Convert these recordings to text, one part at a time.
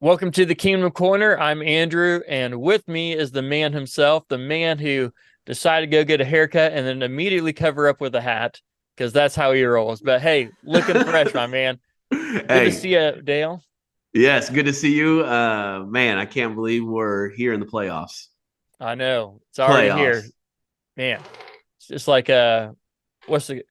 Welcome to the Kingdom Corner. I'm Andrew, and with me is the man himself, the man who decided to go get a haircut and then immediately cover up with a hat because that's how he rolls. But hey, looking fresh, my man. Good to Hey, see you, Dale. yes, good to see you. Man, I can't believe we're here in the playoffs. I know it's already here, Playoffs. man. It's just like what's the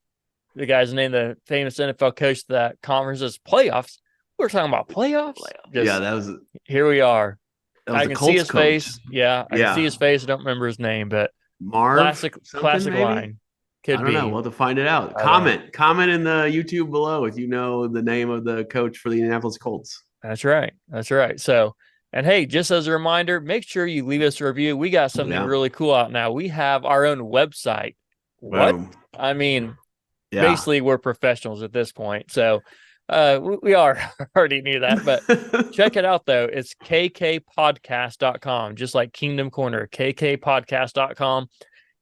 guy's name? The famous NFL coach that conference's playoffs. We're talking about playoffs. Playoff. Yeah, Just that here we are. was I the can see Colts his coach. face. Yeah, I can see Yeah. his face. I don't remember his name, but Marv classic, something classic maybe? line. I Could don't know. be. We'll have to find it out. I know. Comment in the YouTube below if you know the name of the coach for the Indianapolis Colts. That's right. That's right. So, and hey, just as a reminder, make sure you leave us a review. We got something Yeah. really cool out now. We have our own website. What? Boom. I mean, Yeah. basically, we're professionals at this point. So, we are already knew that, but check it out though. It's kkpodcast.com, just like Kingdom Corner, kkpodcast.com.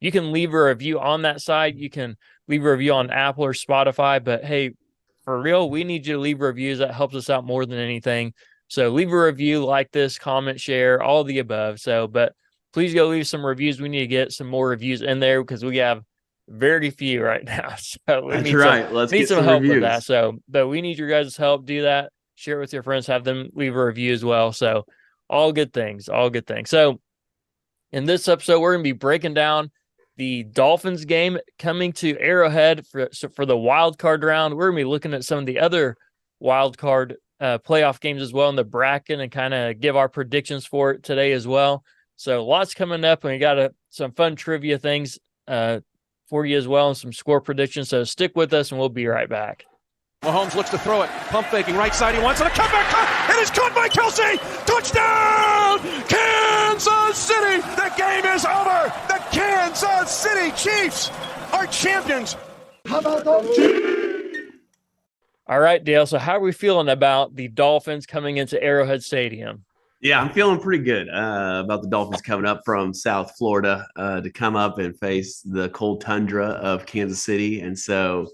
You can leave a review on that site. You can leave a review on Apple or Spotify. But hey, for real, we need you to leave reviews. That helps us out more than anything. So leave a review, like this, comment, share, all the above. So, but please go leave some reviews. We need to get some more reviews in there because we have very few right now. So we That's need some right. Let's need get some some help with that. reviews. So, but we need your guys' help. Do that. Share it with your friends. Have them leave a review as well. So, all good things. All good things. So, in this episode, we're going to be breaking down the Dolphins game coming to Arrowhead for the wild card round. We're going to be looking at some of the other wild card playoff games as well in the bracket and kind of give our predictions for it today as well. So lots coming up, and we got some fun trivia things for you as well and some score predictions. So stick with us, and we'll be right back. Mahomes looks to throw it. Pump faking right side. He wants it. A comeback. It is caught by Kelsey. Touchdown! Kansas City. The game is over. The Kansas City Chiefs are champions. How about those Chiefs? All right, Dale. So how are we feeling about the Dolphins coming into Arrowhead Stadium? Yeah, I'm feeling pretty good about the Dolphins coming up from South Florida to come up and face the cold tundra of Kansas City. And so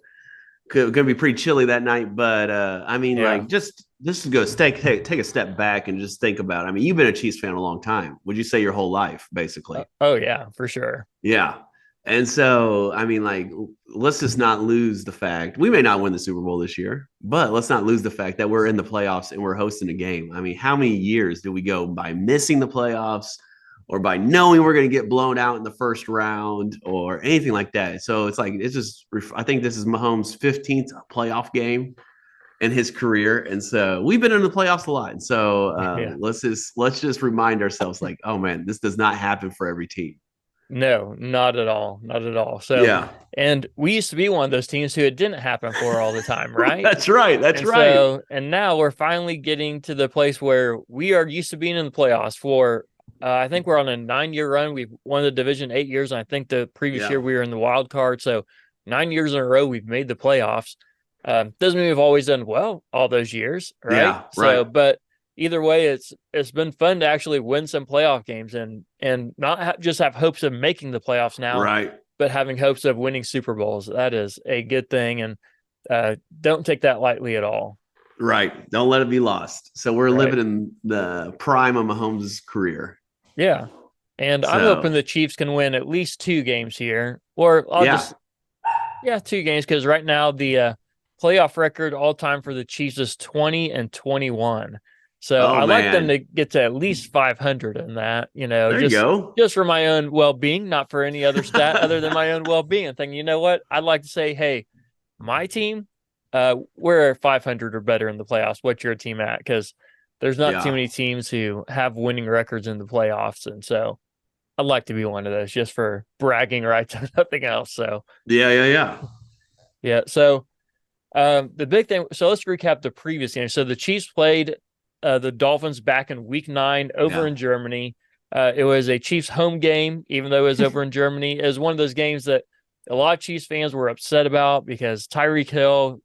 going to be pretty chilly that night. But I mean, Yeah. like just to go take a step back and just think about it. I mean, you've been a Chiefs fan a long time. Would you say your whole life, basically? Oh, yeah, for sure. Yeah. And so, I mean, like, let's just not lose the fact we may not win the Super Bowl this year, but let's not lose the fact that we're in the playoffs and we're hosting a game. I mean, how many years do we go by missing the playoffs or by knowing we're going to get blown out in the first round or anything like that? So it's like, it's just, I think this is Mahomes' 15th playoff game in his career. And so we've been in the playoffs a lot. And so Yeah. let's just remind ourselves like, oh man, this does not happen for every team. No, not at all. Not at all. So, Yeah. and we used to be one of those teams who it didn't happen for all the time, right? That's right. That's And right. so, and now we're finally getting to the place where we are used to being in the playoffs for, I think we're on a 9-year run. We've won the division 8 years. And I think the previous year we were in the wild card. So 9 years in a row, we've made the playoffs. Doesn't mean we've always done well all those years, right? Yeah, So, right. but either way, it's been fun to actually win some playoff games and not just have hopes of making the playoffs now, Right. but having hopes of winning Super Bowls. That is a good thing, and don't take that lightly at all. Right. Don't let it be lost. So we're Right. living in the prime of Mahomes' career. Yeah, and I'm hoping So the Chiefs can win at least 2 games here, or I'll 2 games because right now the playoff record all time for the Chiefs is 20-21. So oh I like them man. to get to at least 500 in that, There you go. just for my own well-being, not for any other stat other than my own well-being. Thing, you know what? I'd like to say, hey, my team, we're 500 or better in the playoffs. What's your team at? Because there's not too Yeah. many teams who have winning records in the playoffs, and so I'd like to be one of those just for bragging rights and nothing else. So Yeah. yeah, so the big thing. So let's recap the previous game. So the Chiefs played the Dolphins back in Week 9 over Yeah. in Germany. It was a Chiefs home game, even though it was over in Germany. It was one of those games that a lot of Chiefs fans were upset about because Tyreek Hill,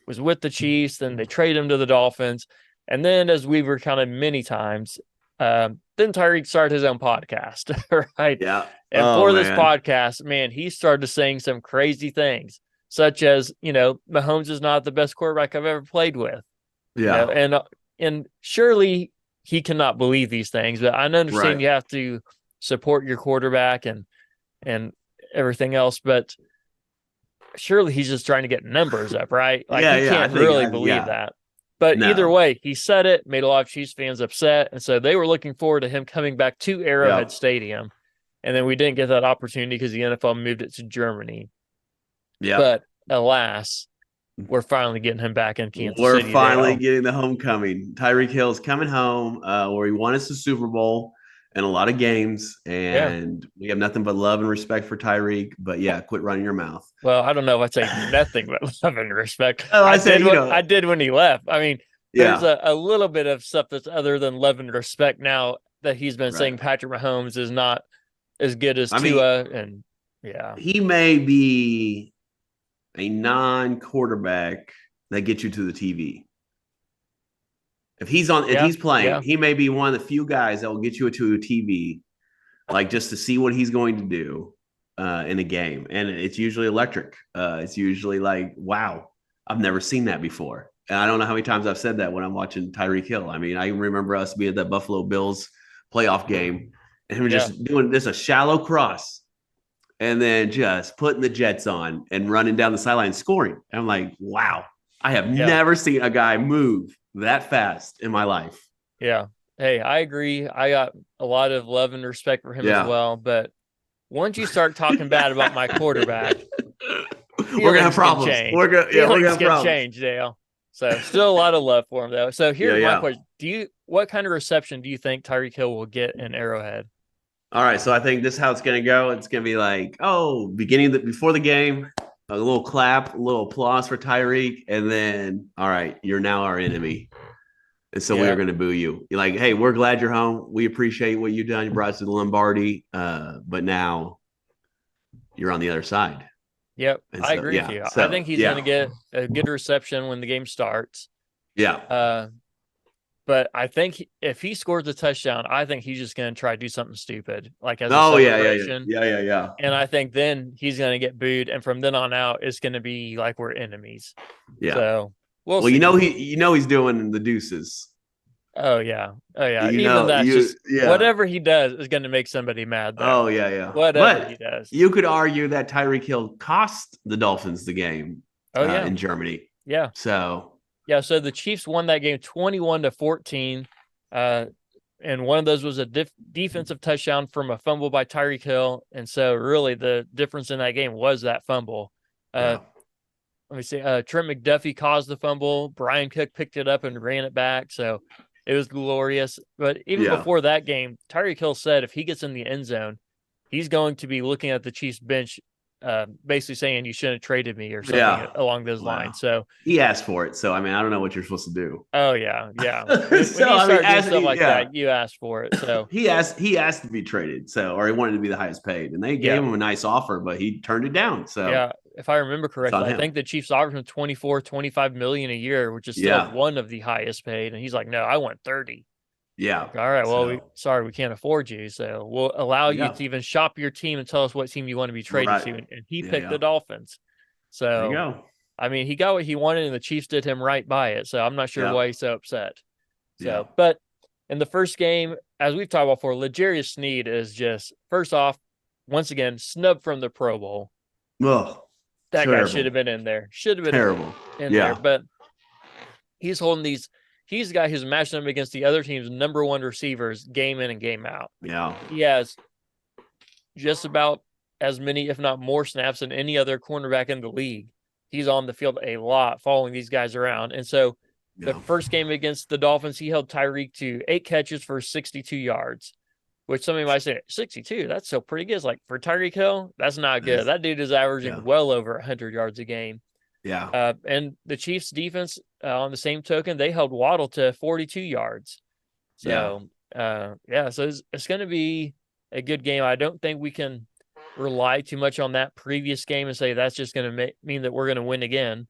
was with the Chiefs, then they traded him to the Dolphins. And then, as we were kind of many times, then Tyreek started his own podcast, right? Yeah. And Oh for this man. podcast, man, he started saying some crazy things, such as, Mahomes is not the best quarterback I've ever played with. Yeah. And surely he cannot believe these things. But I understand Right. you have to support your quarterback and everything else, but surely he's just trying to get numbers up, right? Like Yeah, he yeah. I can't think, really believe that. But either no. way, he said it, made a lot of Chiefs fans upset. And so they were looking forward to him coming back to Arrowhead Yep. Stadium. And then we didn't get that opportunity because the NFL moved it to Germany. Yep. But alas, we're finally getting him back in Kansas We're City. finally Dale. getting the homecoming. Tyreek Hill's coming home, where he won us the Super Bowl and a lot of games. And we have nothing but love and respect for Tyreek. But yeah, quit running your mouth. Well, I don't know if I'd say nothing but love and respect. Oh, I said, did what I did when he left. I mean, there's yeah, a little bit of stuff that's other than love and respect now that he's been saying right. Patrick Mahomes is not as good as I mean, Tua. And yeah, he may be a non-quarterback that gets you to the TV. If he's playing, he may be one of the few guys that will get you to a TV, like just to see what he's going to do in a game. And it's usually electric. It's usually like, wow, I've never seen that before. And I don't know how many times I've said that when I'm watching Tyreek Hill. I mean, I remember us being at that Buffalo Bills playoff game and him just doing this a shallow cross and then just putting the Jets on and running down the sideline scoring. And I'm like, wow, I have never seen a guy move that fast in my life. Yeah. Hey, I agree. I got a lot of love and respect for him as well. But once you start talking bad about my quarterback, we're gonna have problems. We're gonna have problems. Change, Dale. So still a lot of love for him though. So here's my question: what kind of reception do you think Tyreek Hill will get in Arrowhead? All right, so I think this is how it's gonna go. It's gonna be like, before the game, a little clap, a little applause for Tyreek, and then, all right, you're now our enemy. And so we are going to boo you. You're like, hey, we're glad you're home. We appreciate what you've done. You brought us to the Lombardi, but now you're on the other side. Yep, I agree with you. I think he's going to get a good reception when the game starts. Yeah. But I think if he scores a touchdown, I think he's just going to try to do something stupid, like as a celebration. Yeah. And I think then he's going to get booed, and from then on out, it's going to be like we're enemies. Yeah. So well, see. he's doing the deuces. Oh yeah. Even that, whatever he does is going to make somebody mad. Though. Oh yeah. Whatever he does, you could argue that Tyreek Hill cost the Dolphins the game. In Germany. Yeah. So the Chiefs won that game 21-14, and one of those was a defensive touchdown from a fumble by Tyreek Hill, and so really the difference in that game was that fumble. Let me see. Trent McDuffie caused the fumble. Brian Cook picked it up and ran it back, so it was glorious. But even before that game, Tyreek Hill said if he gets in the end zone, he's going to be looking at the Chiefs bench, basically saying you shouldn't have traded me or something along those lines. So he asked for it. So I mean, I don't know what you're supposed to do. Oh yeah. When you start doing stuff like that, you asked for it. So he asked to be traded. Or he wanted to be the highest paid, and they gave him a nice offer, but he turned it down. So if I remember correctly, I think the Chiefs offered him $24-25 million a year, which is still one of the highest paid, and he's like, no, I want 30. Yeah. All right. Well, we can't afford you. So we'll allow you to even shop your team and tell us what team you want to be traded to. And he picked the Dolphins. So, there you go. I mean, he got what he wanted and the Chiefs did him right by it. So I'm not sure why he's so upset. So, but in the first game, as we've talked about before, L'Jarius Sneed is just, first off, once again, snubbed from the Pro Bowl. Oh, that guy should have been in there. Should have been terrible in there. But he's holding these. He's the guy who's matching them against the other team's number one receivers game in and game out. Yeah. He has just about as many, if not more, snaps than any other cornerback in the league. He's on the field a lot, following these guys around. And so the first game against the Dolphins, he held Tyreek to 8 catches for 62 yards, which somebody might say, 62, that's still pretty good. It's like, for Tyreek Hill, that's not good. That dude is averaging well over 100 yards a game. Yeah. And the Chiefs defense, on the same token, they held Waddle to 42 yards. So, so it's going to be a good game. I don't think we can rely too much on that previous game and say that's just going to mean that we're going to win again.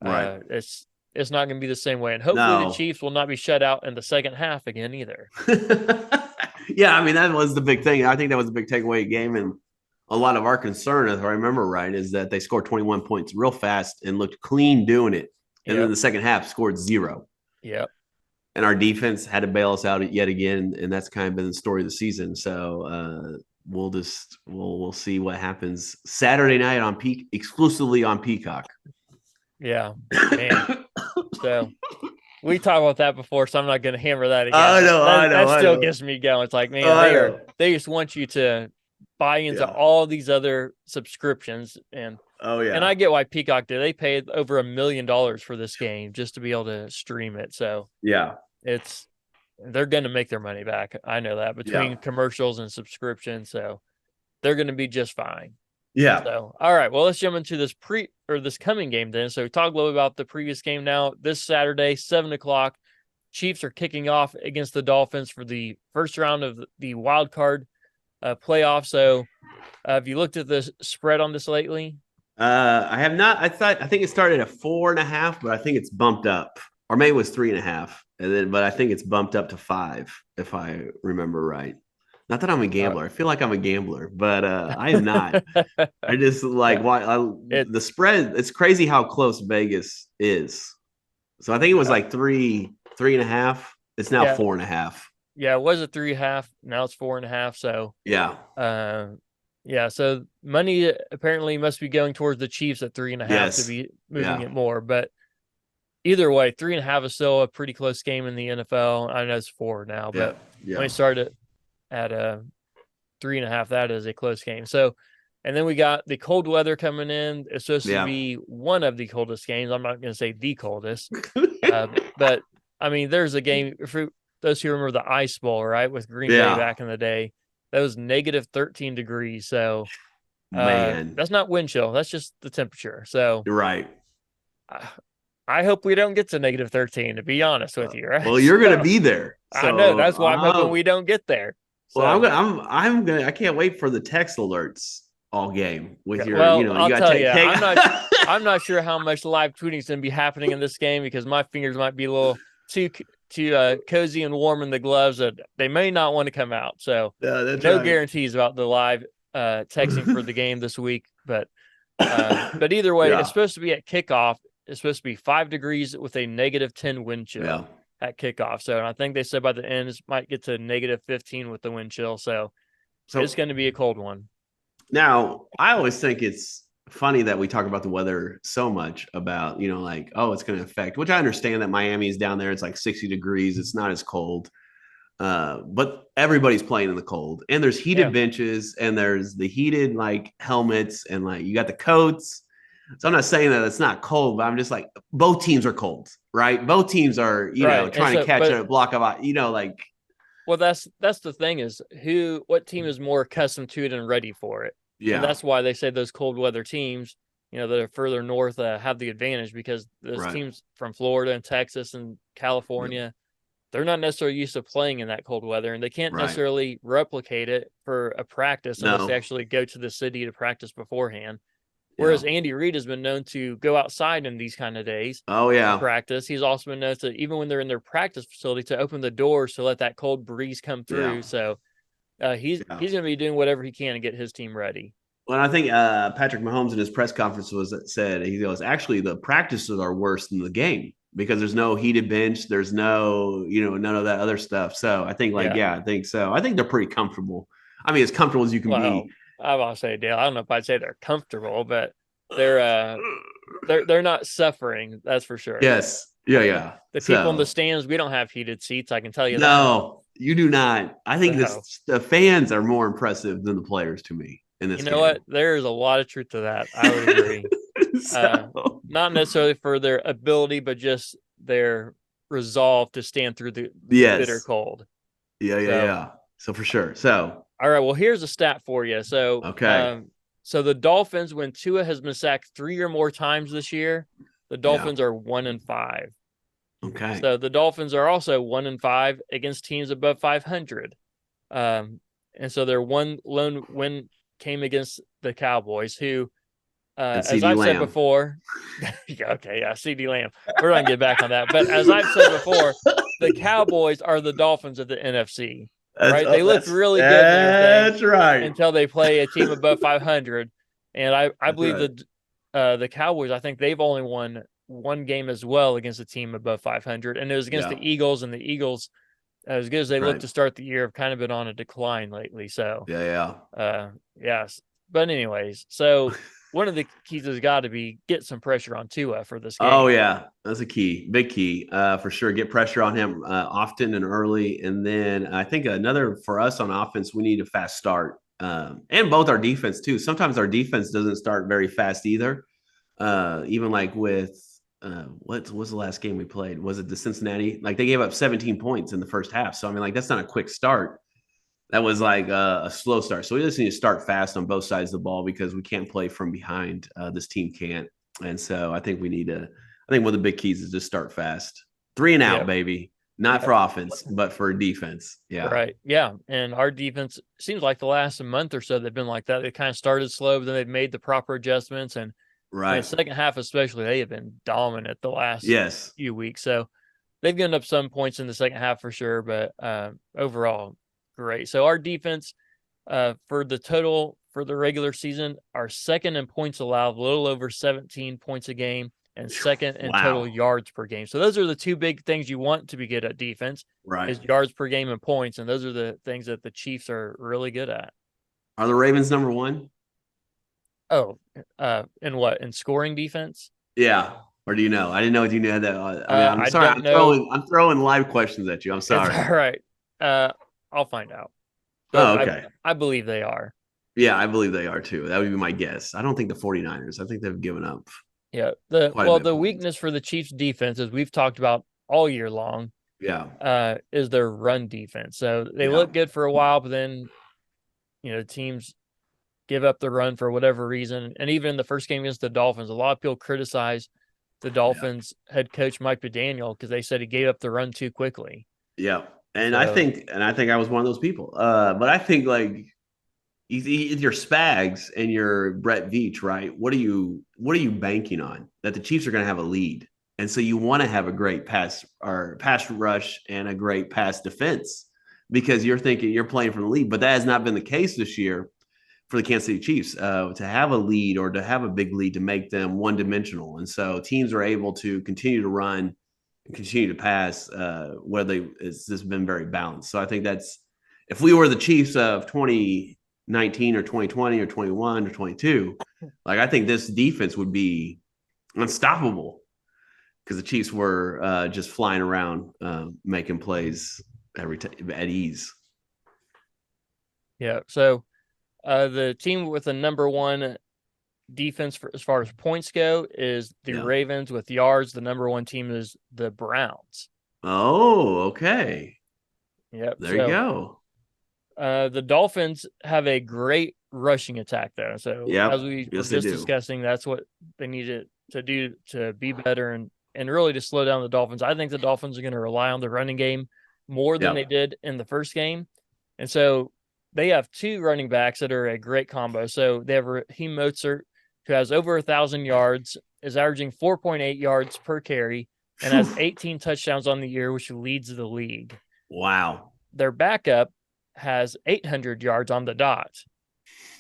Right. It's not going to be the same way. And hopefully the Chiefs will not be shut out in the second half again either. I mean, that was the big thing. I think that was the big takeaway game. And a lot of our concern, if I remember right, is that they scored 21 points real fast and looked clean doing it. And then the second half scored 0. Yep. and our defense had to bail us out yet again, and that's kind of been the story of the season. So we'll see what happens Saturday night on exclusively on Peacock. Yeah, man. So we talked about that before, so I'm not going to hammer that again. I know. That still gets me going. It's like, man, they just want you to buy into all these other subscriptions, and and I get why Peacock did. They paid over $1 million for this game just to be able to stream it. So they're going to make their money back. I know that between commercials and subscriptions, so they're going to be just fine. Yeah. So, all right. Well, let's jump into this coming game then. So, talk a little about the previous game now. This Saturday, 7:00, Chiefs are kicking off against the Dolphins for the first round of the wild card playoff. So, have you looked at the spread on this lately? I have not. I think it started at 4.5, but I think it's bumped up, or maybe it was 3.5, but I think it's bumped up to 5 if I remember right. Not that I'm a gambler. I feel like I'm a gambler, but I am not. I just like the spread. It's crazy how close Vegas is. So I think it was like 3.5. It's now 4.5. Yeah, it was a 3.5. Now it's 4.5. So So money apparently must be going towards the Chiefs at 3.5 to be moving it more. But either way, 3.5 is still a pretty close game in the NFL. I know it's 4 now, but when we started at 3.5, that is a close game. So, and then we got the cold weather coming in. It's supposed to be one of the coldest games. I'm not going to say the coldest, but I mean, there's a game for those who remember the Ice Bowl, right, with Green Bay back in the day. That was negative 13 degrees. So, that's not wind chill. That's just the temperature. So, right. I hope we don't get to negative 13, to be honest with you. Right? Well, you're going to be there. So, I know. That's why I'm hoping we don't get there. So, well, I can't wait for the text alerts all game with your. I'll tell you, I'm not sure how much live tweeting is going to be happening in this game because my fingers might be a little too cozy and warm in the gloves that they may not want to come out. So no guarantees about the live texting for the game this week, but either way, it's supposed to be at kickoff. It's supposed to be 5 degrees with a negative 10 wind chill at kickoff. So I think they said by the end it might get to negative 15 with the wind chill. So it's going to be a cold one. Now, I always think it's funny that we talk about the weather so much about, it's going to affect, which I understand that Miami is down there. It's like 60 degrees. It's not as cold. But everybody's playing in the cold, and there's heated benches, and there's the heated helmets, and you got the coats. So I'm not saying that it's not cold, but I'm just like, both teams are cold, right? Both teams are, trying to catch a block of, Well, that's the thing is what team is more accustomed to it and ready for it. Yeah. And that's why they say those cold weather teams, that are further north have the advantage because those teams from Florida and Texas and California, they're not necessarily used to playing in that cold weather, and they can't necessarily replicate it for a practice unless they actually go to the city to practice beforehand. Whereas Andy Reid has been known to go outside in these kind of days. Oh, yeah. Practice. He's also been known to, even when they're in their practice facility, to open the doors to let that cold breeze come through. Yeah. So he's going to be doing whatever he can to get his team ready. Well, I think Patrick Mahomes in his press conference said, he goes, actually, the practices are worse than the game because there's no heated bench. There's no, none of that other stuff. So I think I think so. I think they're pretty comfortable. I mean, as comfortable as you can be. I'll say, Dale, I don't know if I'd say they're comfortable, but they're not suffering. That's for sure. Yes. Yeah. The people in the stands, we don't have heated seats. I can tell you that. No, you do not. I think the fans are more impressive than the players to me in this game. You know what? There's a lot of truth to that. I would agree. Not necessarily for their ability, but just their resolve to stand through the bitter cold. Yeah. So for sure. So. All right, well, here's a stat for you. So, so the Dolphins, when Tua has been sacked 3 or more times this year, the Dolphins are 1-5. Okay. So the Dolphins are also 1-5 against teams above 500. And so their one lone win came against the Cowboys, who, as I've said before, CeeDee Lamb. We're going to get back on that. But as I've said before, the Cowboys are the Dolphins of the NFC. Right, they look really good. That's right. Until they play a team above 500, and I believe the Cowboys. I think they've only won one game as well against a team above 500, and it was against the Eagles, and the Eagles, as good as they look to start the year, have kind of been on a decline lately. So yes. But anyways, so one of the keys has got to be get some pressure on Tua for this game. Oh yeah, that's a key, big key for sure. Get pressure on him often and early, and then I think another for us on offense, we need a fast start, and both our defense too. Sometimes our defense doesn't start very fast either. Even like with what was the last game we played? Was it the Cincinnati? Like they gave up 17 points in the first half. So I mean, like that's not a quick start. That was like a slow start. So we just need to start fast on both sides of the ball because we can't play from behind. This team can't. And so I think we need to. I think one of the big keys is just start fast. 3 and out, baby. Not for offense, but for defense. Yeah. Right. Yeah. And our defense seems like the last month or so they've been like that. They kind of started slow, but then they've made the proper adjustments. And in the second half, especially, they have been dominant the last few weeks. So they've given up some points in the second half for sure, but overall, great. So our defense for the regular season, our second in points allowed, a little over 17 points a game, and second in total yards per game. So those are the two big things you want to be good at defense, is yards per game and points. And those are the things that the Chiefs are really good at. Are the Ravens number one? Oh, in what? In scoring defense? Yeah. Or do you know? I didn't know if you knew that. I mean, I'm I sorry. don't I'm throwing live questions at you. I'm sorry. All right. I'll find out. But okay. I believe they are. Yeah, I believe they are too. That would be my guess. I don't think the 49ers. I think they've given up. Yeah. The weakness for the Chiefs defense, as we've talked about all year long, is their run defense. So they look good for a while, but then teams give up the run for whatever reason. And even in the first game against the Dolphins, a lot of people criticize the Dolphins head coach Mike McDaniel because they said he gave up the run too quickly. Yeah. And I think I was one of those people. But I think like your Spags and your Brett Veach, right? What are you banking on? That the Chiefs are going to have a lead. And so you want to have a great pass rush and a great pass defense because you're thinking you're playing from the lead. But that has not been the case this year for the Kansas City Chiefs to have a lead or to have a big lead to make them one-dimensional. And so teams are able to continue to run and continue to pass it's just been very balanced. So I think that's – if we were the Chiefs of 2019 or 2020 or 21 or 22, like I think this defense would be unstoppable because the Chiefs were just flying around making plays at ease. Yeah, so – the team with the number one defense as far as points go is the Ravens. With yards, the number one team is the Browns. Oh, okay. Yep. There you go. The Dolphins have a great rushing attack, though. So as we were just discussing, that's what they needed to do to be better and really to slow down the Dolphins. I think the Dolphins are going to rely on the running game more than they did in the first game. And so they have two running backs that are a great combo. So they have Raheem Mostert, who has over 1,000 yards, is averaging 4.8 yards per carry, and has 18 touchdowns on the year, which leads the league. Wow. Their backup has 800 yards on the dot.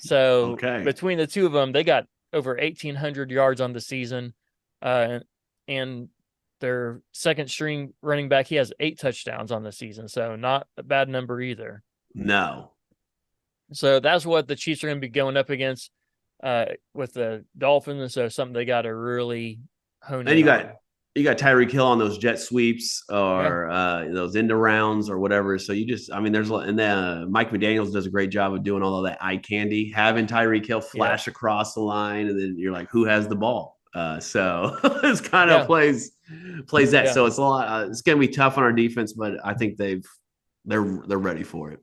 So between the two of them, they got over 1,800 yards on the season. And their second string running back, he has 8 touchdowns on the season. So not a bad number either. No. So that's what the Chiefs are going to be going up against with the Dolphins. And so something they got to really hone in on. You got Tyreek Hill on those jet sweeps or those end rounds or whatever. So and then Mike McDaniels does a great job of doing all of that eye candy, having Tyreek Hill flash across the line, and then you're like, who has the ball? So it's kind of plays that. Yeah. So it's a lot. It's going to be tough on our defense, but I think they're ready for it.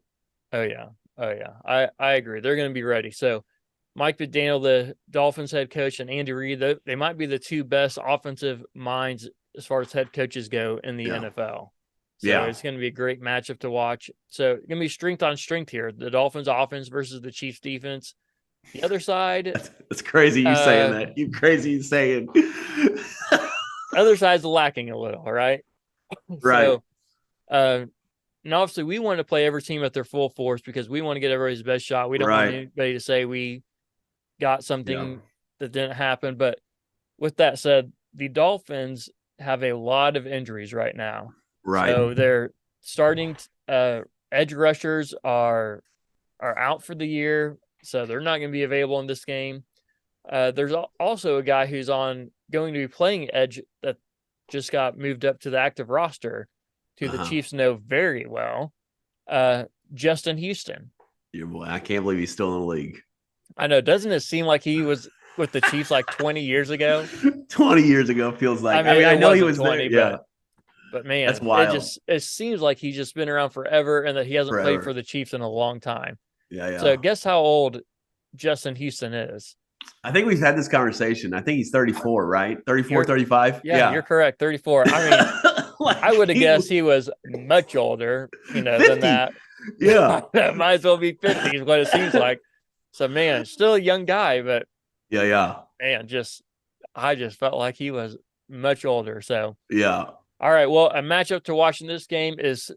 Oh yeah. I agree. They're going to be ready. So Mike McDaniel, the Dolphins head coach, and Andy Reid, they might be the two best offensive minds as far as head coaches go in the NFL. So it's going to be a great matchup to watch. So it's going to be strength on strength here. The Dolphins offense versus the Chiefs defense. The other side. That's crazy you saying that. You crazy saying. Other side's lacking a little, right? Right. So, and obviously, we want to play every team at their full force because we want to get everybody's best shot. We don't want anybody to say we got something that didn't happen. But with that said, the Dolphins have a lot of injuries right now. Right. So they're starting edge rushers are out for the year, so they're not going to be available in this game. There's also a guy who's going to be playing edge that just got moved up to the active roster, who the Chiefs know very well, Justin Houston. Your boy, I can't believe he's still in the league. I know. Doesn't it seem like he was with the Chiefs like 20 years ago? 20 years ago feels like. I mean, I know he was 20, there. Yeah. But man, That's wild. It seems like he's just been around forever and that he hasn't played for the Chiefs in a long time. Yeah. So guess how old Justin Houston is? I think we've had this conversation. I think he's 34, right? 34, 35? Yeah, you're correct. 34. I mean, like, I would have guessed he was much older, 50. Than that. Yeah. That might as well be 50 is what it seems like. So, man, still a young guy, but yeah. Man, I just felt like he was much older. So, yeah. All right. Well, a matchup to watch in this game is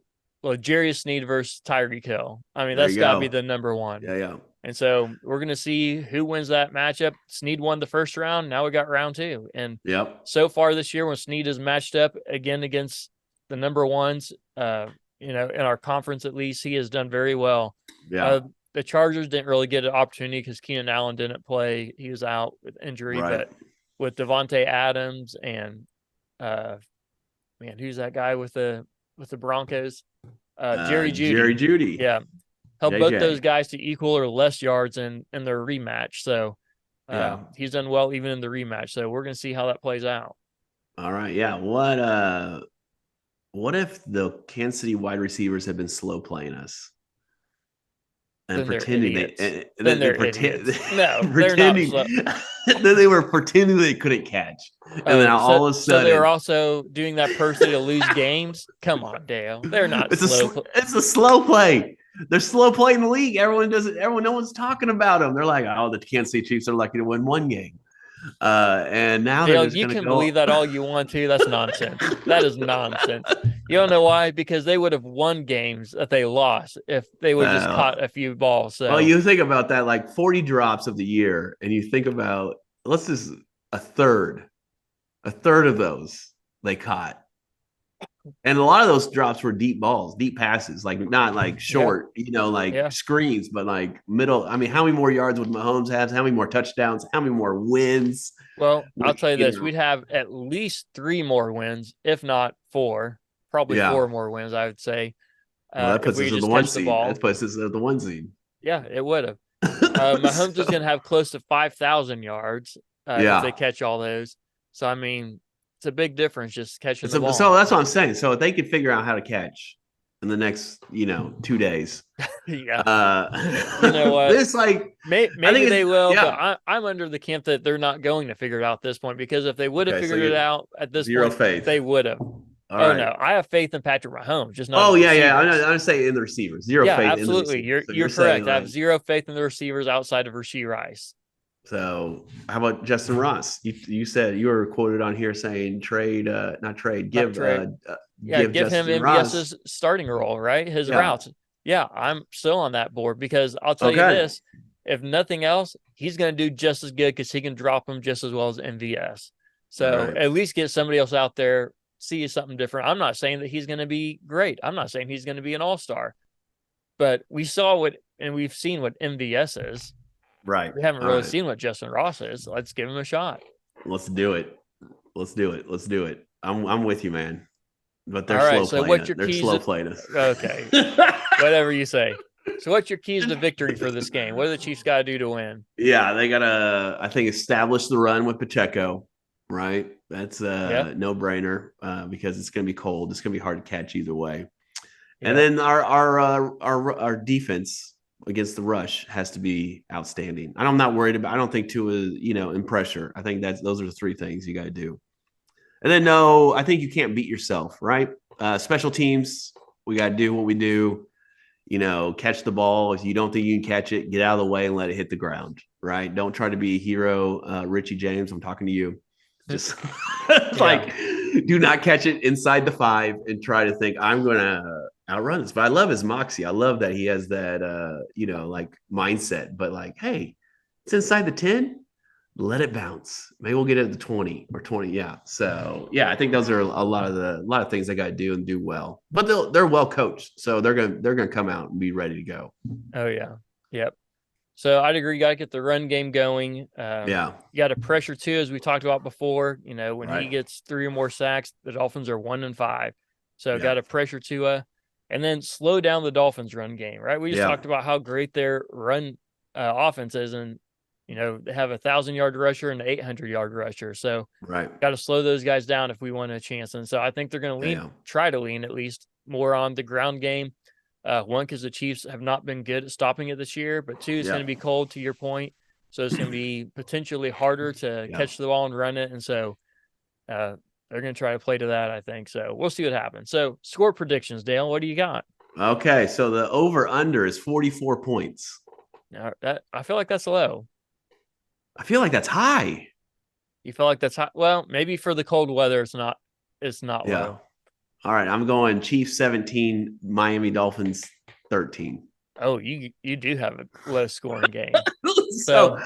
Jarius Sneed versus Tyreek Hill. I mean, that's got to be the number one. Yeah. And so we're going to see who wins that matchup. Sneed won the first round. Now we got round two. And so far this year, when Sneed is matched up again against the number ones, in our conference at least, he has done very well. Yeah. The Chargers didn't really get an opportunity because Keenan Allen didn't play. He was out with injury. Right. But with Devontae Adams and who's that guy with the Broncos? Jerry Jeudy. Jerry Jeudy. Yeah. Help both those guys to equal or less yards in their rematch. So he's done well even in the rematch. So we're going to see how that plays out. All right. Yeah. What if the Kansas City wide receivers have been slow playing us? And pretending they're idiots. No, pretending that they were pretending they couldn't catch. And then all of a sudden. So they were also doing that purposely to lose games? Come on, Dale. They're not slow. It's a slow play. They're slow playing the league. No one's talking about them. They're like, oh, the Kansas City Chiefs are lucky to win one game. And now Dale, you can believe that all you want to. That's nonsense. That is nonsense. You don't know why? Because they would have won games that they lost if they would just caught a few balls. So. Well, you think about that, like 40 drops of the year, and you think about a third of those they caught. And a lot of those drops were deep balls, deep passes, like not like short, screens, but like middle. I mean, how many more yards would Mahomes have? How many more touchdowns? How many more wins? Well, I'll tell you this. We'd have at least 3 more wins, if not 4. Probably 4 more wins, I would say. Well, that puts us at the 1 seed. That puts us at the 1 seed. Yeah, it would have. Mahomes is going to have close to 5,000 yards if they catch all those. So, I mean, it's a big difference just catching the ball. So that's what I'm saying. So if they could figure out how to catch in the next, 2 days. Yeah. You know what? It's like maybe they will, but I'm under the camp that they're not going to figure it out at this point, because if they would have figured it out at this point, faith. They would have. No, I have faith in Patrick Mahomes. Just not. Oh yeah. I'm saying in the receivers. Zero faith. Absolutely. In the receivers. You're correct. I have zero faith in the receivers outside of Rashee Rice. So how about Justin Ross? You said you were quoted on here saying give him MVS's starting role, right? His routes. Yeah, I'm still on that board, because I'll tell you this: if nothing else, he's going to do just as good because he can drop them just as well as MVS. So at least get somebody else out there. See something different. I'm not saying that he's going to be great. I'm not saying he's going to be an all-star, but we saw we've seen what MVS is. Right. We haven't really seen what Justin Ross is. Let's give him a shot. Let's do it. I'm with you, man. But they're slow playing. They're slow playing us. Okay. Whatever you say. So what's your keys to victory for this game? What do the Chiefs got to do to win? Yeah, they got to, I think, establish the run with Pacheco. Right. That's a no-brainer because it's going to be cold. It's going to be hard to catch either way. Yeah. And then our defense against the rush has to be outstanding. I'm not worried about. I don't think Tua is, in pressure. I think those are the 3 things you got to do. And then I think you can't beat yourself. Right. Special teams, we got to do what we do. Catch the ball. If you don't think you can catch it, get out of the way and let it hit the ground. Right. Don't try to be a hero, Richie James. I'm talking to you. Just do not catch it inside the 5 and try to think I'm going to outrun this. But I love his moxie. I love that he has that, mindset. But hey, it's inside the 10. let it bounce. Maybe we'll get it to 20 or 20. Yeah. So yeah, I think those are a lot of things they got to do and do well. But they're well coached, so they're gonna come out and be ready to go. Oh yeah, yep. So I'd agree. You got to get the run game going. Yeah. You got to pressure too, as we talked about before. When he Right. gets 3 or more sacks, the Dolphins are 1-5. So Yeah. got to pressure Tua, and then slow down the Dolphins' run game. Right. We just talked about how great their run offense is, and they have a 1,000-yard rusher and an 800-yard rusher. So Right. got to slow those guys down if we want a chance. And so I think they're going to try to lean at least more on the ground game. One, because the Chiefs have not been good at stopping it this year, but two, it's going to be cold, to your point. So it's going to be potentially harder to catch the ball and run it. And so they're going to try to play to that, I think. So we'll see what happens. So score predictions, Dale, what do you got? Okay. So the over-under is 44 points. I feel like that's low. I feel like that's high. You feel like that's high? Well, maybe for the cold weather, it's not low. All right, I'm going Chiefs 17, Miami Dolphins 13. Oh, you do have a low scoring game. So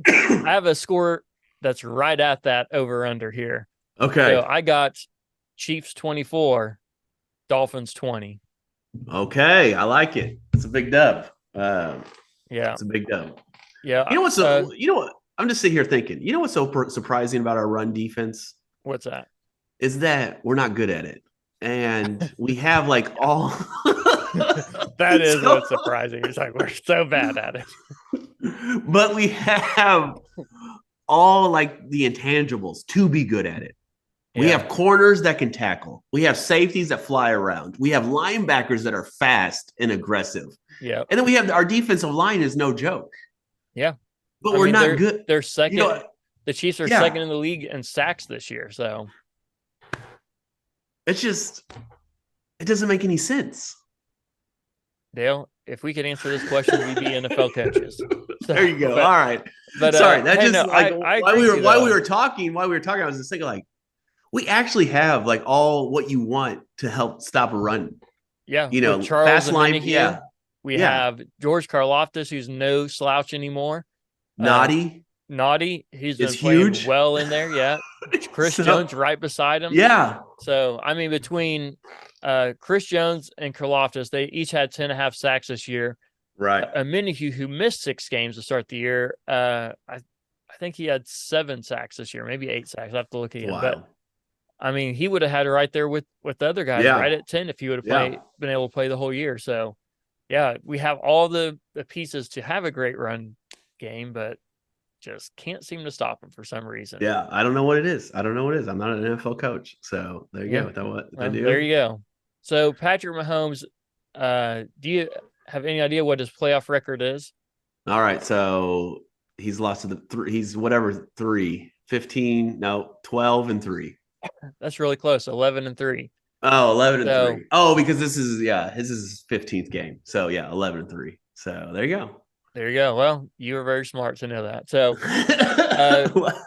I have a score that's right at that over under here. Okay. So I got Chiefs 24, Dolphins 20. Okay, I like it. It's a big dub. Yeah, it's a big dub. Yeah. You know what? I'm just sitting here thinking. You know what's so surprising about our run defense? What's that? Is that we're not good at it, and we have like all. That is what's surprising. It's like we're so bad at it, but we have all like the intangibles to be good at it. We have corners that can tackle. We have safeties that fly around. We have linebackers that are fast and aggressive. Yeah, and then we have our defensive line is no joke. Yeah, but we're not good. They're second. The Chiefs are second in the league in sacks this year. So it doesn't make any sense. Dale, if we could answer this question, we'd be NFL coaches. So, there you go. All right. But sorry, that while we were talking, I was just thinking like we actually have like all what you want to help stop a run. Yeah, Charles fast line. Yeah, we have George Karlaftis, who's no slouch anymore. Naughty, he's been playing well in there. Yeah, Chris Jones right beside him. Yeah. So I mean, between Chris Jones and Karlaftis, they each had 10.5 sacks this year. Right. Minihue, who missed 6 games to start the year, I think he had 7 sacks this year, maybe 8 sacks. I have to look again. Wow. But I mean, he would have had it right there with the other guys, right at 10, if he would have been able to play the whole year. So, yeah, we have all the pieces to have a great run game, but just can't seem to stop him for some reason. Yeah, I don't know what it is. I'm not an NFL coach, so there you go. There you go. So, Patrick Mahomes, do you have any idea what his playoff record is? All right, so he's lost to he's 12 and 3. That's really close. 11-3. Oh, 11-3. Oh, because this is his is his 15th game. So 11-3. So there you go. There you go. Well, you were very smart to know that. So,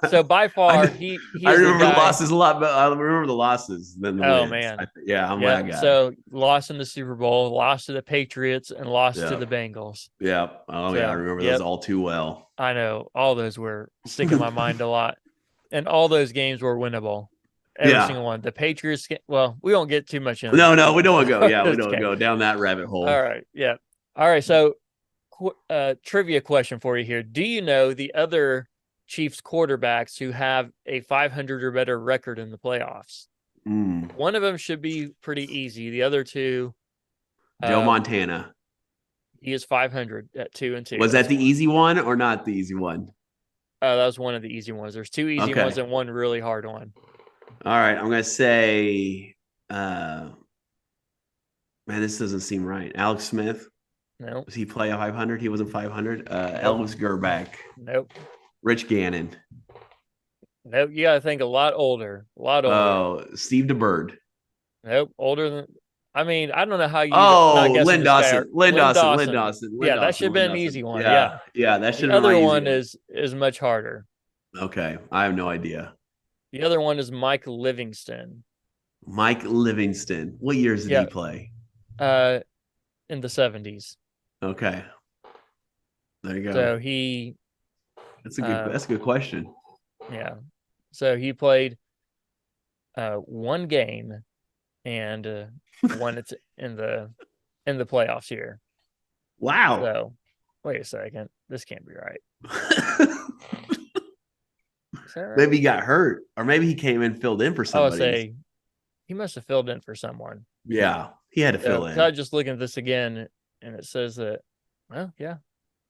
so by far, I remember the losses a lot, but I remember the losses than the wins. Man, I'm that guy. So lost in the Super Bowl, lost to the Patriots, and lost to the Bengals. Yeah. Oh yeah, I remember those all too well. I know all those were sticking in my mind a lot, and all those games were winnable. Every single one. The Patriots. Well, we won't get too much in. No, we don't want to go. Yeah, we don't go down that rabbit hole. All right. Yeah. All right. So, trivia question for you here: do you know the other Chiefs quarterbacks who have a 500 or better record in the playoffs? One of them should be pretty easy. The other two, Joe Montana. He is 500 at 2-2. Was that the easy one or not the easy one? That was one of the easy ones. There's 2 easy ones and one really hard one. All right, I'm gonna say, man, this doesn't seem right. Alex Smith. No. Does he play a 500? He wasn't 500. Elvis Gerback. Nope. Rich Gannon. Nope. You gotta think a lot older. Oh, Steve DeBird. Nope. Older than. I mean, I don't know how you. Lynn Dawson. Lynn Dawson. Yeah, that should have been an easy one. Yeah, that should. The other one is much harder. Okay, I have no idea. The other one is Mike Livingston. Mike Livingston. What years did he play? In the 70s. Okay. There you go. So he That's a good question. Yeah. So he played one game and won it in the playoffs here. Wow. So wait a second. This can't be right. Is that right? Maybe he got hurt, or maybe he came in filled in for I would somebody. say he must have filled in for someone. Yeah, he had to fill in. I was just looking at this again, and it says that. Well, yeah.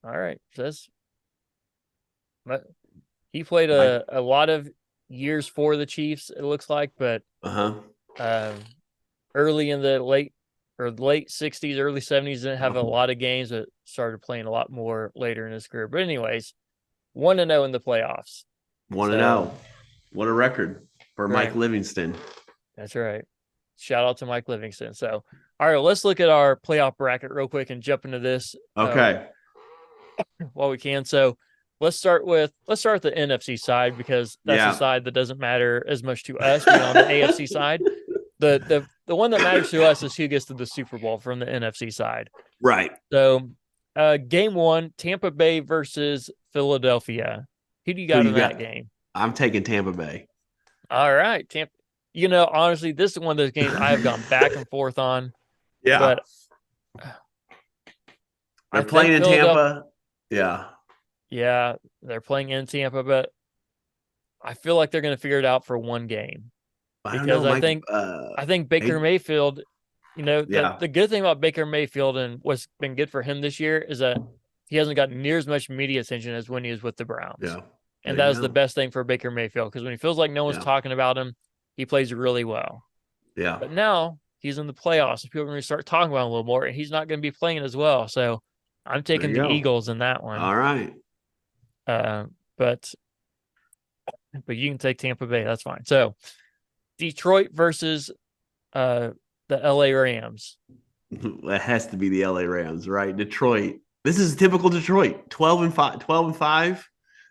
All right. It says, but he played a lot of years for the Chiefs. It looks like, but early in the late 60s, early 70s, didn't have a lot of games, but started playing a lot more later in his career. But anyways, 1-0 in the playoffs. 1-0. What a record for Mike Livingston. That's right. Shout out to Mike Livingston. So, all right, let's look at our playoff bracket real quick and jump into this. Okay. While we can. So let's start with the NFC side, because that's the side that doesn't matter as much to us. Being on the AFC side, the one that matters to us is who gets to the Super Bowl from the NFC side. Right. So game 1, Tampa Bay versus Philadelphia. Who do you got in that game? I'm taking Tampa Bay. All right. Tampa. Honestly, this is one of those games I have gone back and forth on. Yeah. But they're playing in Tampa. Yeah. Yeah, they're playing in Tampa, but I feel like they're going to figure it out for one game. Because I think Baker Mayfield, the good thing about Baker Mayfield and what's been good for him this year is that he hasn't gotten near as much media attention as when he was with the Browns. Yeah. And that was the best thing for Baker Mayfield, because when he feels like no one's talking about him, he plays really well. Yeah. But now he's in the playoffs, and people are going to start talking about him a little more, and he's not going to be playing as well. So I'm taking the Eagles in that one. All right. But you can take Tampa Bay. That's fine. So Detroit versus the LA Rams. That has to be the LA Rams, right? Detroit. This is typical Detroit. 12-5.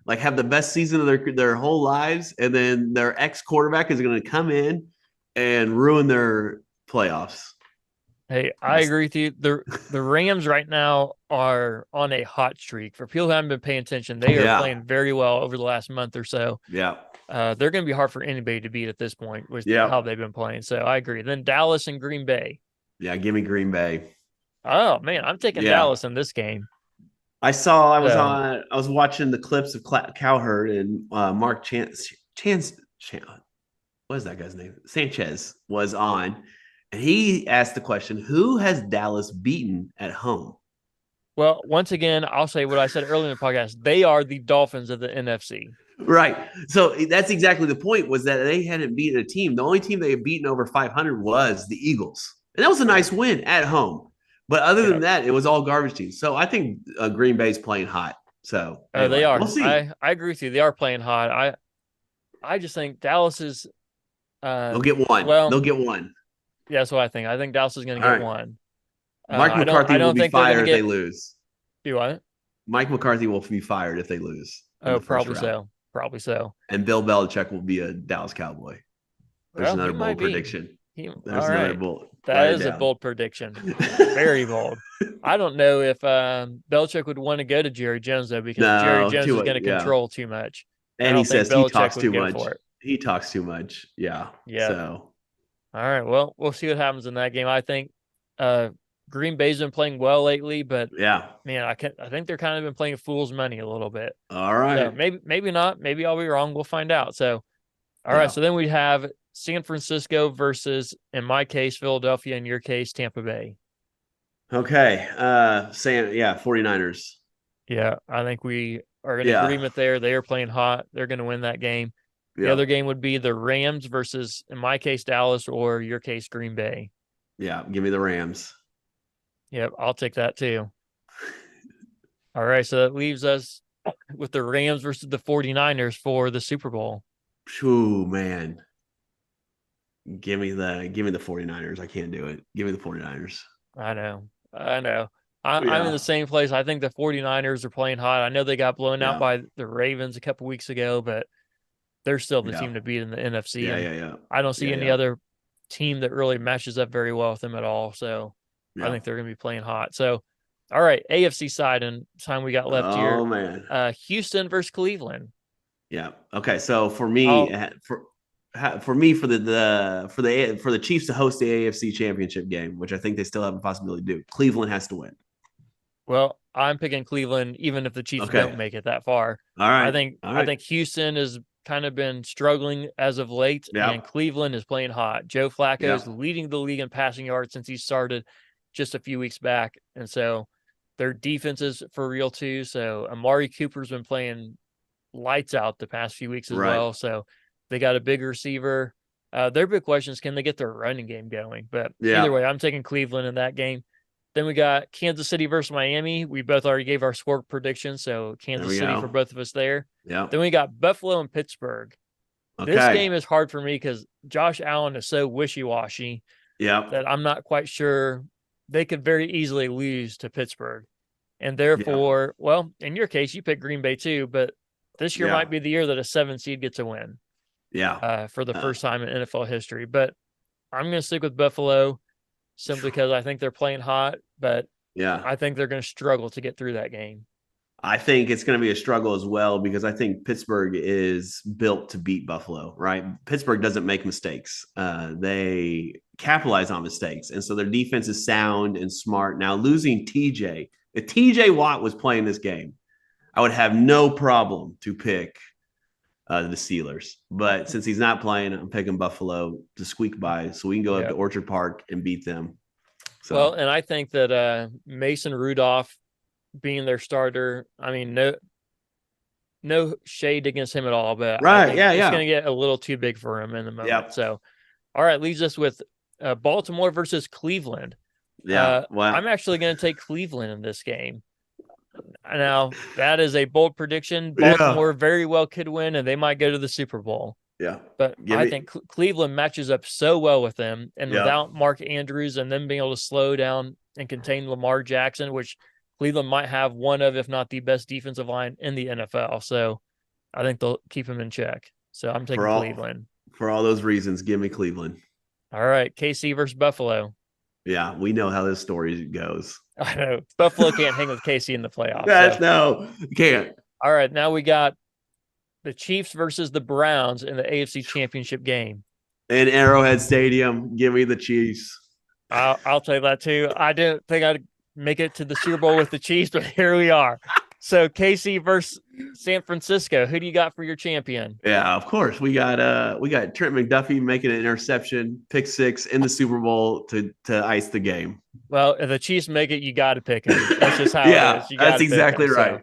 Like, have the best season of their whole lives, and then their ex-quarterback is going to come in and ruin their playoffs. Hey, I agree with you. The Rams right now are on a hot streak. For people who haven't been paying attention, they are playing very well over the last month or so. Yeah. They're going to be hard for anybody to beat at this point with how they've been playing. So I agree. Then Dallas and Green Bay. Yeah, give me Green Bay. Oh man, I'm taking Dallas in this game. I was watching the clips of Cowherd and Mark Chance. What is that guy's name? Sanchez was on, and he asked the question, who has Dallas beaten at home? Well, once again, I'll say what I said earlier in the podcast. They are the Dolphins of the NFC. Right. So that's exactly the point, was that they hadn't beaten a team. The only team they had beaten over 500 was the Eagles. And that was a nice win at home. But other than that, it was all garbage teams. So I think Green Bay's playing hot. So anyway, they are. We'll see. I agree with you. They are playing hot. I just think Dallas is they'll get one. They'll get one. Yeah, that's what I think. I think Dallas is going to get one. Mike McCarthy will be fired if they lose. Do what? Mike McCarthy will be fired if they lose. Oh, probably so. Probably so. And Bill Belichick will be a Dallas Cowboy. There's another bold prediction. That is a bold prediction. Very bold. I don't know if Belichick would want to go to Jerry Jones, though, because Jerry Jones is going to control too much. And he says he talks too much. He talks too much. Yeah. Yeah. So. All right. Well, we'll see what happens in that game. I think Green Bay's been playing well lately, but man, I think they're kind of been playing fool's money a little bit. All right. So maybe not. Maybe I'll be wrong. We'll find out. So, all right. So then we have San Francisco versus, in my case, Philadelphia. In your case, Tampa Bay. Okay. 49ers. Yeah, I think we are in agreement there. They are playing hot. They're going to win that game. The other game would be the Rams versus, in my case, Dallas, or your case, Green Bay. Yeah, give me the Rams. Yep, I'll take that too. All right, so that leaves us with the Rams versus the 49ers for the Super Bowl. Phew, man. Give me the 49ers. I can't do it. Give me the 49ers. I know. I'm in the same place. I think the 49ers are playing hot. I know they got blown out by the Ravens a couple weeks ago, but they're still the team to beat in the NFC. Yeah. I don't see any other team that really matches up very well with them at all. So I think they're going to be playing hot. So All right, AFC side and time we got left here. Oh man. Houston versus Cleveland. Yeah. Okay. So for me, for me for the Chiefs to host the AFC Championship game, which I think they still have a possibility to do, Cleveland has to win. Well, I'm picking Cleveland, even if the Chiefs Okay. don't make it that far. All right. I think Houston has kind of been struggling as of late, and Cleveland is playing hot. Joe Flacco is leading the league in passing yards since he started just a few weeks back, and so their defense is for real too. So Amari Cooper's been playing lights out the past few weeks as well. So they got a big receiver. Their big question is, can they get their running game going? But either way, I'm taking Cleveland in that game. Then we got Kansas City versus Miami. We both already gave our score predictions, so Kansas City for both of us there. Yeah. Then we got Buffalo and Pittsburgh. Okay. This game is hard for me because Josh Allen is so wishy-washy that I'm not quite sure. They could very easily lose to Pittsburgh. And therefore, well, in your case, you picked Green Bay too, but this year might be the year that a 7 seed gets a win. Yeah. For the first time in NFL history. But I'm going to stick with Buffalo simply because I think they're playing hot, but I think they're going to struggle to get through that game. I think it's going to be a struggle as well because I think Pittsburgh is built to beat Buffalo, right? Pittsburgh doesn't make mistakes. They capitalize on mistakes. And so their defense is sound and smart. Now, losing TJ, if TJ Watt was playing this game, I would have no problem to pick the Steelers. But since he's not playing, I'm picking Buffalo to squeak by so we can go up to Orchard Park and beat them. So. Well, and I think that Mason Rudolph being their starter, I mean, no shade against him at all, but it's going to get a little too big for him in the moment. Yep. So, all right, leaves us with Baltimore versus Cleveland. I'm actually going to take Cleveland in this game. Now, that is a bold prediction. Baltimore very well could win, and they might go to the Super Bowl. Yeah. But I think Cleveland matches up so well with them, and without Mark Andrews and them being able to slow down and contain Lamar Jackson, which Cleveland might have one of, if not the best defensive line in the NFL. So I think they'll keep him in check. So I'm taking Cleveland. For all those reasons, give me Cleveland. All right. KC versus Buffalo. Yeah, we know how this story goes. I know. Buffalo can't hang with KC in the playoffs. No, can't. All right. Now we got the Chiefs versus the Browns in the AFC Championship game. In Arrowhead Stadium, give me the Chiefs. I'll tell you that too. I didn't think I'd make it to the Super Bowl with the Chiefs, but here we are. So KC versus San Francisco. Who do you got for your champion? Yeah, of course. We got Trent McDuffie making an interception, pick 6 in the Super Bowl to ice the game. Well, if the Chiefs make it, you got to pick them. That's just how it is. That's exactly right. So,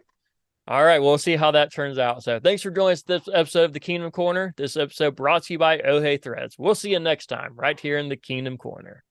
all right, we'll see how that turns out. So thanks for joining us this episode of the Kingdom Corner. This episode brought to you by Arrowhead Threads. We'll see you next time right here in the Kingdom Corner.